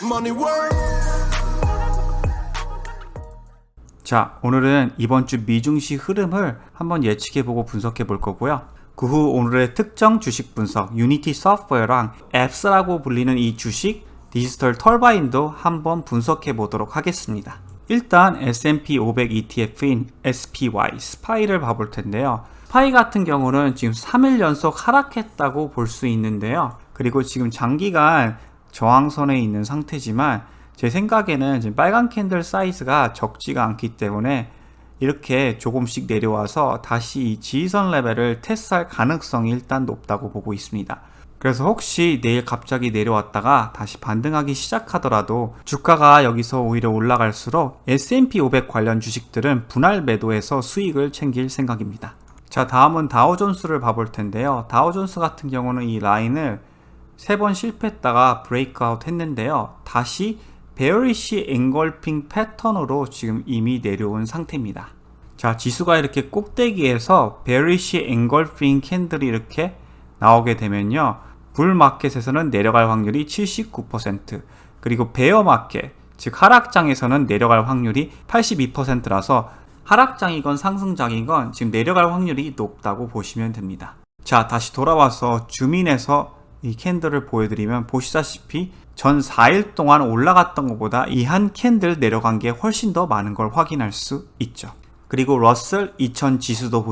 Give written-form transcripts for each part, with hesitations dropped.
money work. 자, 오늘은 이번 주 미증시 흐름을 한번 예측해보고 분석해볼 거고요. 그 후 오늘의 특정 주식 분석, 유니티 소프트웨어랑 앱스라고 불리는 이 주식 디지털 털바인도 한번 분석해보도록 하겠습니다. 일단 S&P 500 ETF인 SPY, 스파이를 봐볼 텐데요. 스파이 같은 경우는 지금 3일 연속 하락했다고 볼 수 있는데요. 그리고 지금 장기간 저항선에 있는 상태지만 제 생각에는 지금 빨간 캔들 사이즈가 적지가 않기 때문에 이렇게 조금씩 내려와서 다시 이 지지선 레벨을 테스트할 가능성이 일단 높다고 보고 있습니다. 그래서 혹시 내일 갑자기 내려왔다가 다시 반등하기 시작하더라도 주가가 여기서 오히려 올라갈수록 S&P 500 관련 주식들은 분할 매도해서 수익을 챙길 생각입니다. 자, 다음은 다우존스를 봐볼 텐데요. 다우존스 같은 경우는 이 라인을 3번 실패했다가 브레이크아웃 했는데요. 다시 베어리시 앵걸핑 패턴으로 지금 이미 내려온 상태입니다. 자, 지수가 이렇게 꼭대기에서 베어리시 앵걸핑 캔들이 이렇게 나오게 되면요. 불마켓에서는 내려갈 확률이 79%, 그리고 베어마켓, 즉 하락장에서는 내려갈 확률이 82%라서 하락장이건 상승장이건 지금 내려갈 확률이 높다고 보시면 됩니다. 자, 다시 돌아와서 줌인해서 이 캔들을 보여드리면 보시다시피 전 4일 동안 올라갔던 것보다 이 한 캔들 내려간 게 훨씬 더 많은 걸 확인할 수 있죠. 그리고 러셀 2000 지수도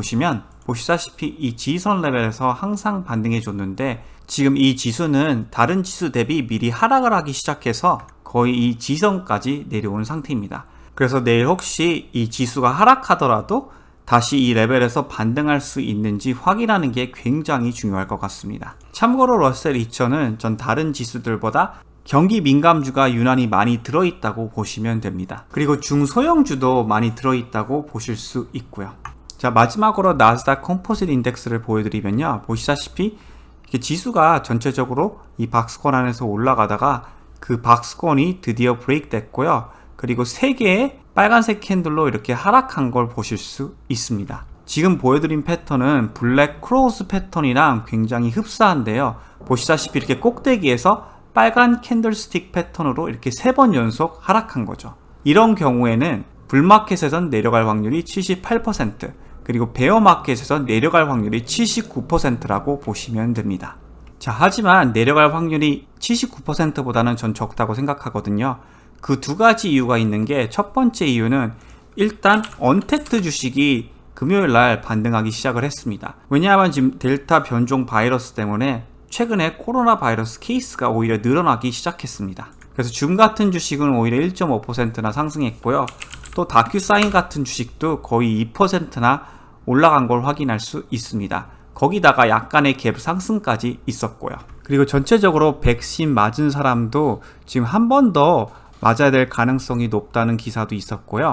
보시다시피 이 지지선 레벨에서 항상 반등해 줬는데 지금 이 지수는 다른 지수 대비 미리 하락을 하기 시작해서 거의 이 지지선까지 내려온 상태입니다. 그래서 내일 혹시 이 지수가 하락하더라도 다시 이 레벨에서 반등할 수 있는지 확인하는 게 굉장히 중요할 것 같습니다. 참고로 러셀 2000은 전 다른 지수들보다 경기 민감주가 유난히 많이 들어있다고 보시면 됩니다. 그리고 중소형주도 많이 들어있다고 보실 수 있고요. 자, 마지막으로 나스닥 컴포짓 인덱스를 보여드리면요. 보시다시피 이렇게 지수가 전체적으로 이 박스권 안에서 올라가다가 그 박스권이 드디어 브레이크 됐고요. 그리고 3개의 빨간색 캔들로 이렇게 하락한 걸 보실 수 있습니다. 지금 보여드린 패턴은 블랙 크로스 패턴이랑 굉장히 흡사한데요. 보시다시피 이렇게 꼭대기에서 빨간 캔들스틱 패턴으로 이렇게 3번 연속 하락한 거죠. 이런 경우에는 불마켓에선 내려갈 확률이 78%, 그리고 베어마켓에선 내려갈 확률이 79%라고 보시면 됩니다. 자, 하지만 내려갈 확률이 79%보다는 전 적다고 생각하거든요. 그 두 가지 이유가 있는 게, 첫 번째 이유는 일단 언택트 주식이 금요일날 반등하기 시작을 했습니다. 왜냐하면 지금 델타 변종 바이러스 때문에 최근에 코로나 바이러스 케이스가 오히려 늘어나기 시작했습니다. 그래서 줌 같은 주식은 오히려 1.5%나 상승했고요. 또 다큐사인 같은 주식도 거의 2%나 올라간 걸 확인할 수 있습니다. 거기다가 약간의 갭 상승까지 있었고요. 그리고 전체적으로 백신 맞은 사람도 지금 한 번 더 맞아야 될 가능성이 높다는 기사도 있었고요.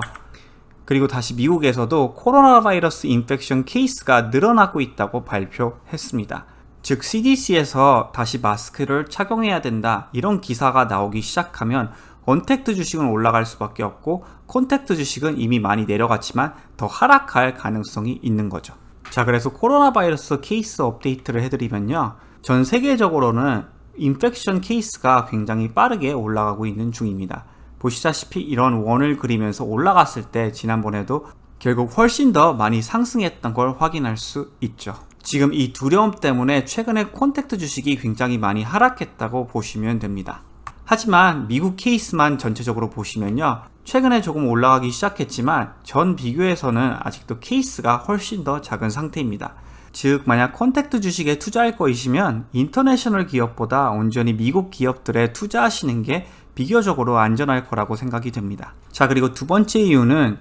그리고 다시 미국에서도 코로나 바이러스 인펙션 케이스가 늘어나고 있다고 발표했습니다. 즉 CDC에서 다시 마스크를 착용해야 된다, 이런 기사가 나오기 시작하면 언택트 주식은 올라갈 수밖에 없고 콘택트 주식은 이미 많이 내려갔지만 더 하락할 가능성이 있는 거죠. 자, 그래서 코로나 바이러스 케이스 업데이트를 해드리면요, 전 세계적으로는 인펙션 케이스가 굉장히 빠르게 올라가고 있는 중입니다. 보시다시피 이런 원을 그리면서 올라갔을 때 지난번에도 결국 훨씬 더 많이 상승했던 걸 확인할 수 있죠. 지금 이 두려움 때문에 최근에 콘택트 주식이 굉장히 많이 하락했다고 보시면 됩니다. 하지만 미국 케이스만 전체적으로 보시면요, 최근에 조금 올라가기 시작했지만 전 비교에서는 아직도 케이스가 훨씬 더 작은 상태입니다. 즉, 만약 콘택트 주식에 투자할 거이시면 인터내셔널 기업보다 온전히 미국 기업들에 투자하시는 게 비교적으로 안전할 거라고 생각이 됩니다. 자, 그리고 두 번째 이유는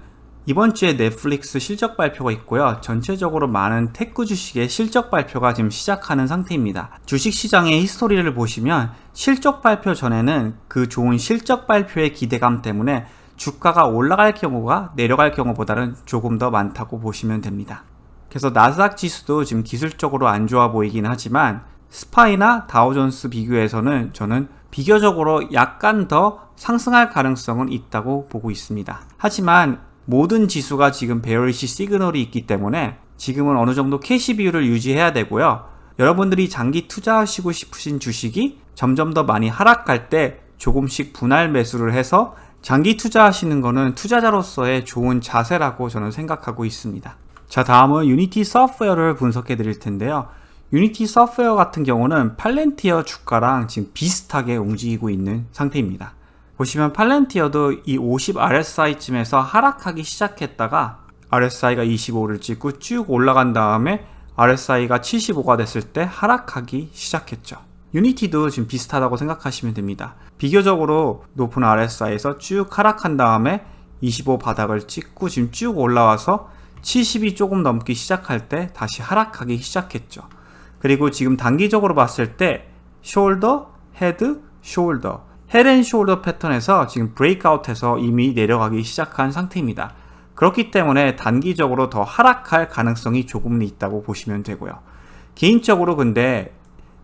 이번 주에 넷플릭스 실적 발표가 있고요. 전체적으로 많은 테크 주식의 실적 발표가 지금 시작하는 상태입니다. 주식시장의 히스토리를 보시면 실적 발표 전에는 그 좋은 실적 발표의 기대감 때문에 주가가 올라갈 경우가 내려갈 경우보다는 조금 더 많다고 보시면 됩니다. 그래서 나스닥 지수도 지금 기술적으로 안 좋아 보이긴 하지만 스파이나 다우존스 비교해서는 저는 비교적으로 약간 더 상승할 가능성은 있다고 보고 있습니다. 하지만 모든 지수가 지금 베어리시 시그널이 있기 때문에 지금은 어느 정도 캐시 비율을 유지해야 되고요. 여러분들이 장기 투자하시고 싶으신 주식이 점점 더 많이 하락할 때 조금씩 분할 매수를 해서 장기 투자하시는 거는 투자자로서의 좋은 자세라고 저는 생각하고 있습니다. 자, 다음은 유니티 소프트웨어를 분석해 드릴 텐데요. 유니티 소프트웨어 같은 경우는 팔렌티어 주가랑 지금 비슷하게 움직이고 있는 상태입니다. 보시면 팔렌티어도 이 50 RSI쯤에서 하락하기 시작했다가 RSI가 25를 찍고 쭉 올라간 다음에 RSI가 75가 됐을 때 하락하기 시작했죠. 유니티도 지금 비슷하다고 생각하시면 됩니다. 비교적으로 높은 RSI에서 쭉 하락한 다음에 25 바닥을 찍고 지금 쭉 올라와서 70이 조금 넘기 시작할 때 다시 하락하기 시작했죠. 그리고 지금 단기적으로 봤을 때 숄더, 헤드, 숄더, 헤드앤숄더 패턴에서 지금 브레이크아웃해서 이미 내려가기 시작한 상태입니다. 그렇기 때문에 단기적으로 더 하락할 가능성이 조금 있다고 보시면 되고요. 개인적으로 근데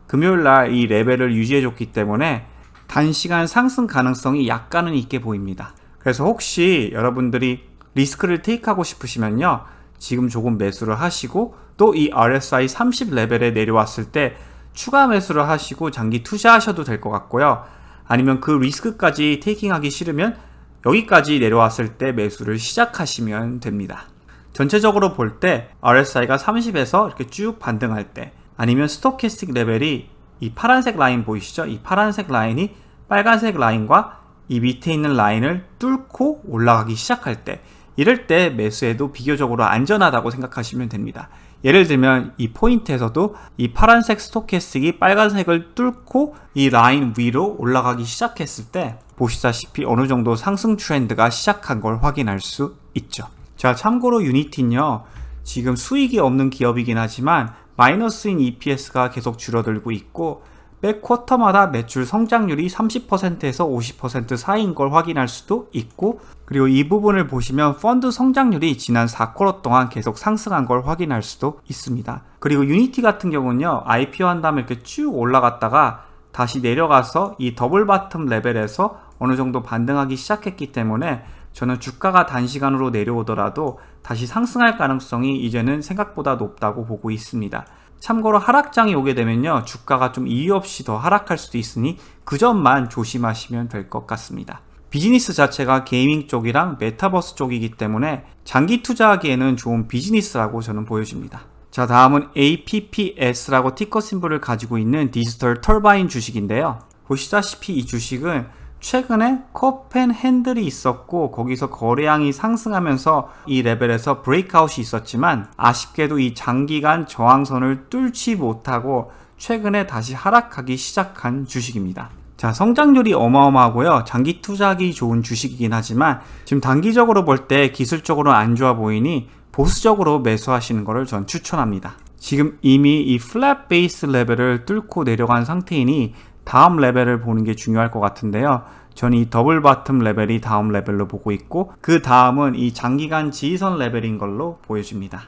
금요일날 이 레벨을 유지해줬기 때문에 단시간 상승 가능성이 약간은 있게 보입니다. 그래서 혹시 여러분들이 리스크를 테이크하고 싶으시면요, 지금 조금 매수를 하시고 또 이 RSI 30 레벨에 내려왔을 때 추가 매수를 하시고 장기 투자하셔도 될 것 같고요. 아니면 그 리스크까지 테이킹하기 싫으면 여기까지 내려왔을 때 매수를 시작하시면 됩니다. 전체적으로 볼 때 RSI가 30에서 이렇게 쭉 반등할 때, 아니면 스토캐스틱 레벨이 이 파란색 라인 보이시죠? 이 파란색 라인이 빨간색 라인과 이 밑에 있는 라인을 뚫고 올라가기 시작할 때, 이럴 때 매수해도 비교적으로 안전하다고 생각하시면 됩니다. 예를 들면 이 포인트에서도 이 파란색 스토캐스틱이 빨간색을 뚫고 이 라인 위로 올라가기 시작했을 때 보시다시피 어느 정도 상승 트렌드가 시작한 걸 확인할 수 있죠. 자, 참고로 유니티는요, 지금 수익이 없는 기업이긴 하지만 마이너스인 EPS가 계속 줄어들고 있고 매 쿼터마다 매출 성장률이 30%에서 50% 사이인 걸 확인할 수도 있고, 그리고 이 부분을 보시면 펀드 성장률이 지난 4쿼터 동안 계속 상승한 걸 확인할 수도 있습니다. 그리고 유니티 같은 경우는요, IPO 한 다음에 이렇게 쭉 올라갔다가 다시 내려가서 이 더블 바텀 레벨에서 어느 정도 반등하기 시작했기 때문에 저는 주가가 단시간으로 내려오더라도 다시 상승할 가능성이 이제는 생각보다 높다고 보고 있습니다. 참고로 하락장이 오게 되면요, 주가가 좀 이유 없이 더 하락할 수도 있으니 그 점만 조심하시면 될 것 같습니다. 비즈니스 자체가 게이밍 쪽이랑 메타버스 쪽이기 때문에 장기 투자하기에는 좋은 비즈니스라고 저는 보여집니다. 자, 다음은 APPS라고 티커 심볼을 가지고 있는 디지털 터바인 주식인데요. 보시다시피 이 주식은 최근에 컵앤 핸들이 있었고 거기서 거래량이 상승하면서 이 레벨에서 브레이크아웃이 있었지만 아쉽게도 이 장기간 저항선을 뚫지 못하고 최근에 다시 하락하기 시작한 주식입니다. 자, 성장률이 어마어마하고요, 장기 투자하기 좋은 주식이긴 하지만 지금 단기적으로 볼 때 기술적으로 안 좋아 보이니 보수적으로 매수하시는 것을 전 추천합니다. 지금 이미 이 플랫 베이스 레벨을 뚫고 내려간 상태이니 다음 레벨을 보는 게 중요할 것 같은데요. 저는 이 더블 바텀 레벨이 다음 레벨로 보고 있고 그 다음은 이 장기간 지지선 레벨인 걸로 보여집니다.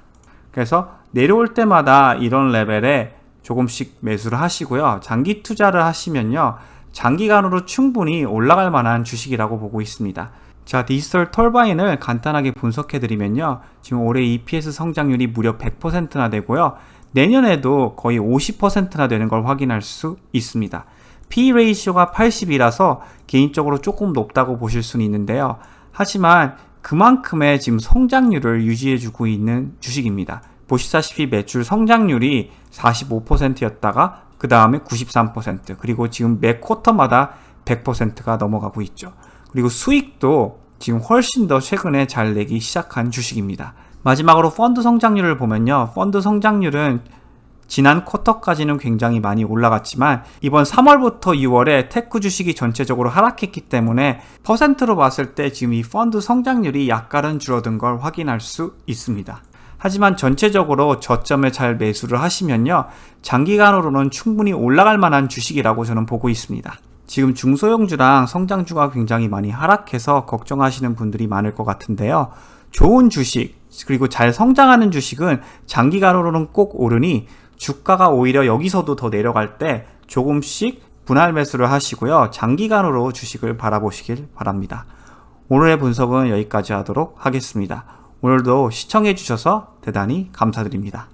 그래서 내려올 때마다 이런 레벨에 조금씩 매수를 하시고요. 장기 투자를 하시면요, 장기간으로 충분히 올라갈 만한 주식이라고 보고 있습니다. 자, 디지털 터바인을 간단하게 분석해 드리면요, 지금 올해 EPS 성장률이 무려 100%나 되고요, 내년에도 거의 50%나 되는 걸 확인할 수 있습니다. P 레이시오가 80이라서 개인적으로 조금 높다고 보실 수는 있는데요. 하지만 그만큼의 지금 성장률을 유지해주고 있는 주식입니다. 보시다시피 매출 성장률이 45%였다가 그 다음에 93%, 그리고 지금 매 쿼터마다 100%가 넘어가고 있죠. 그리고 수익도 지금 훨씬 더 최근에 잘 내기 시작한 주식입니다. 마지막으로 펀드 성장률을 보면요, 펀드 성장률은 지난 쿼터까지는 굉장히 많이 올라갔지만 이번 3월부터 6월에 테크 주식이 전체적으로 하락했기 때문에 퍼센트로 봤을 때 지금 이 펀드 성장률이 약간은 줄어든 걸 확인할 수 있습니다. 하지만 전체적으로 저점에 잘 매수를 하시면요, 장기간으로는 충분히 올라갈 만한 주식이라고 저는 보고 있습니다. 지금 중소형주랑 성장주가 굉장히 많이 하락해서 걱정하시는 분들이 많을 것 같은데요. 좋은 주식, 그리고 잘 성장하는 주식은 장기간으로는 꼭 오르니 주가가 오히려 여기서도 더 내려갈 때 조금씩 분할 매수를 하시고요, 장기간으로 주식을 바라보시길 바랍니다. 오늘의 분석은 여기까지 하도록 하겠습니다. 오늘도 시청해 주셔서 대단히 감사드립니다.